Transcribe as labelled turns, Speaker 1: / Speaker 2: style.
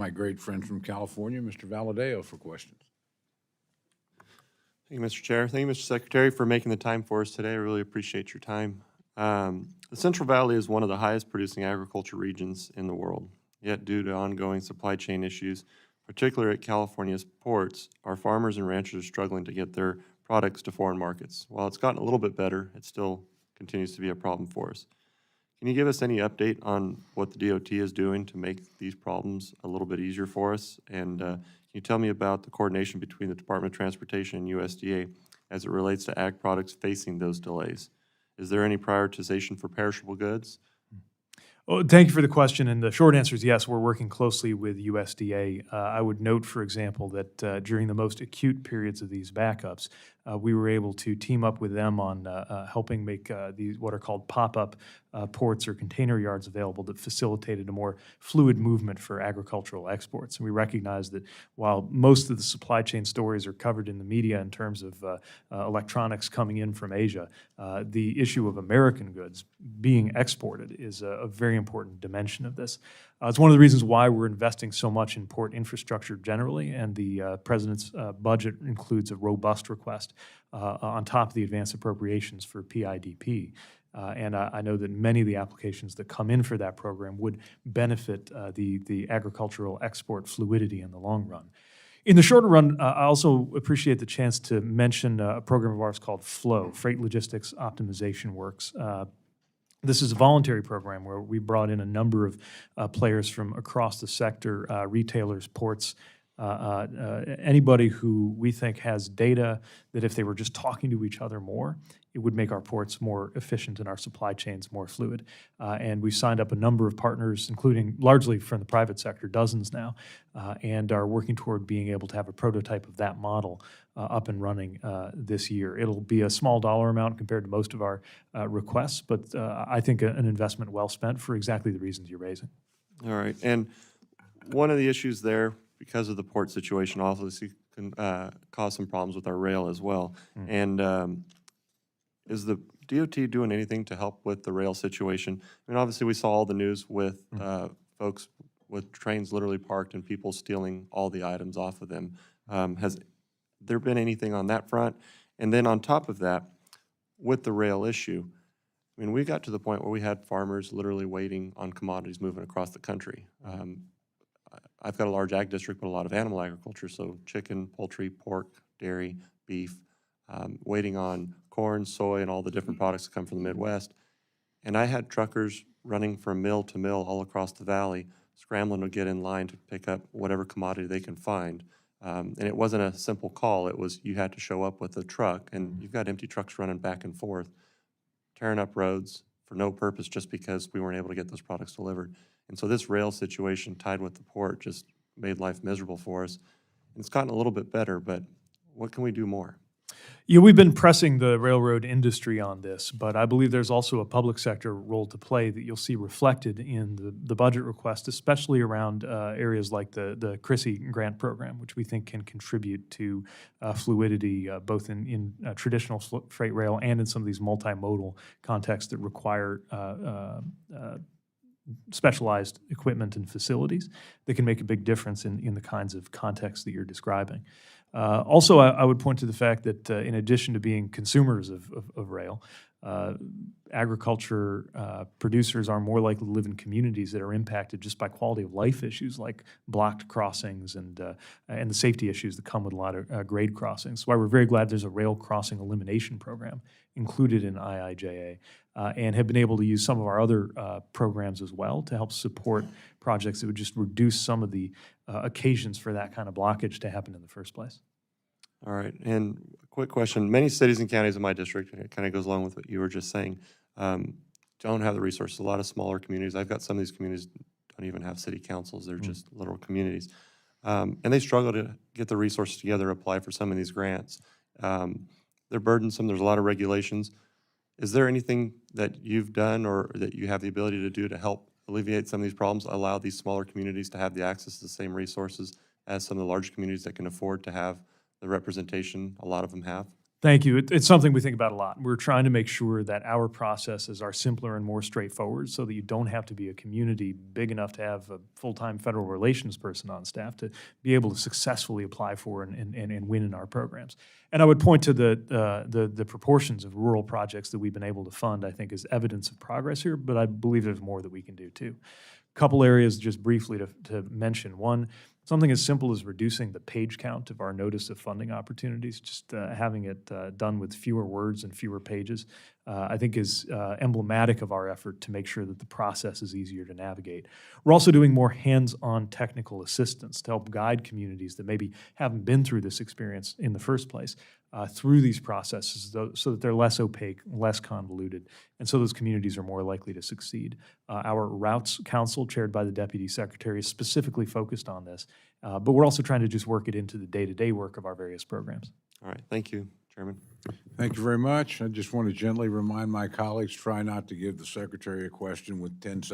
Speaker 1: My great friend from California, Mr. Valadao, for questions.
Speaker 2: Thank you, Mr. Chair. Thank you, Mr. Secretary, for making the time for us today. I really appreciate your time. The Central Valley is one of the highest producing agriculture regions in the world. Yet due to ongoing supply chain issues, particularly at California's ports, our farmers and ranchers are struggling to get their products to foreign markets. While it's gotten a little bit better, it still continues to be a problem for us. Can you give us any update on what the DOT is doing to make these problems a little bit easier for us? And can you tell me about the coordination between the Department of Transportation and USDA as it relates to ag products facing those delays? Is there any prioritization for perishable goods?
Speaker 3: Well, thank you for the question, and the short answer is yes, we're working closely with USDA. I would note, for example, that during the most acute periods of these backups, we were able to team up with them on helping make these what are called pop-up ports or container yards available that facilitated a more fluid movement for agricultural exports. And we recognize that while most of the supply chain stories are covered in the media in terms of electronics coming in from Asia, the issue of American goods being exported is a very important dimension of this. It's one of the reasons why we're investing so much in port infrastructure generally, and the President's budget includes a robust request on top of the advanced appropriations for PIDP. And I know that many of the applications that come in for that program would benefit the agricultural export fluidity in the long run. In the shorter run, I also appreciate the chance to mention a program of ours called FLOW, Freight Logistics Optimization Works. This is a voluntary program where we brought in a number of players from across the sector, retailers, ports, anybody who we think has data that if they were just talking to each other more, it would make our ports more efficient and our supply chains more fluid. And we've signed up a number of partners, including largely from the private sector, dozens now, and are working toward being able to have a prototype of that model up and running this year. It'll be a small dollar amount compared to most of our requests, but I think an investment well spent for exactly the reasons you're raising. All
Speaker 2: right. And one of the issues there, because of the port situation, obviously can cause some problems with our rail as well. And is the DOT doing anything to help with the rail situation? I mean, obviously we saw all the news with folks with trains literally parked and people stealing all the items off of them. Has there been anything on that front? And then on top of that, with the rail issue, I mean, we got to the point where we had farmers literally waiting on commodities moving across the country. I've got a large ag district, but a lot of animal agriculture, so chicken, poultry, pork, dairy, beef, waiting on corn, soy, and all the different products that come from the Midwest. And I had truckers running from mill to mill all across the valley, scrambling to get in line to pick up whatever commodity they can find. And it wasn't a simple call. It was you had to show up with a truck, and you've got empty trucks running back and forth, tearing up roads for no purpose just because we weren't able to get those products delivered. And so this rail situation tied with the port just made life miserable for us. And it's gotten a little bit better, but what can we do more?
Speaker 3: Yeah, we've been pressing the railroad industry on this, but I believe there's also a public sector role to play that you'll see reflected in the budget request, especially around areas like the CRISI grant program, which we think can contribute to fluidity both in traditional freight rail and in some of these multimodal contexts that require specialized equipment and facilities that can make a big difference in the kinds of contexts that you're describing. Also, I would point to the fact that in addition to being consumers of rail, agriculture producers are more likely to live in communities that are impacted just by quality of life issues like blocked crossings and the safety issues that come with a lot of grade crossings. So why we're very glad there's a rail crossing elimination program included in IIJA and have been able to use some of our other programs as well to help support projects that would just reduce some of the occasions for that kind of blockage to happen in the first place.
Speaker 2: All right, and a quick question. Many cities and counties in my district, and it kind of goes along with what you were just saying, don't have the resources. A lot of smaller communities. I've got some of these communities don't even have city councils. They're just little communities. And they struggle to get the resources together to apply for some of these grants. They're burdensome. There's a lot of regulations. Is there anything that you've done or that you have the ability to do to help alleviate some of these problems, allow these smaller communities to have the access to the same resources as some of the larger communities that can afford to have the representation a lot of them have?
Speaker 3: Thank you. It's something we think about a lot. We're trying to make sure that our processes are simpler and more straightforward so that you don't have to be a community big enough to have a full-time federal relations person on staff to be able to successfully apply for and win in our programs. And I would point to the proportions of rural projects that we've been able to fund, I think, as evidence of progress here, but I believe there's more that we can do too. Couple areas just briefly to mention. One, something as simple as reducing the page count of our notice of funding opportunities, just having it done with fewer words and fewer pages, I think is emblematic of our effort to make sure that the process is easier to navigate. We're also doing more hands-on technical assistance to help guide communities that maybe haven't been through this experience in the first place through these processes so that they're less opaque, less convoluted, and so those communities are more likely to succeed. Our Routes Council, chaired by the Deputy Secretary, is specifically focused on this, but we're also trying to just work it into the day-to-day work of our various programs.
Speaker 2: All right, thank you, Chairman.
Speaker 1: Thank you very much. I just want to gently remind my colleagues, try not to give the Secretary a question with 10 seconds.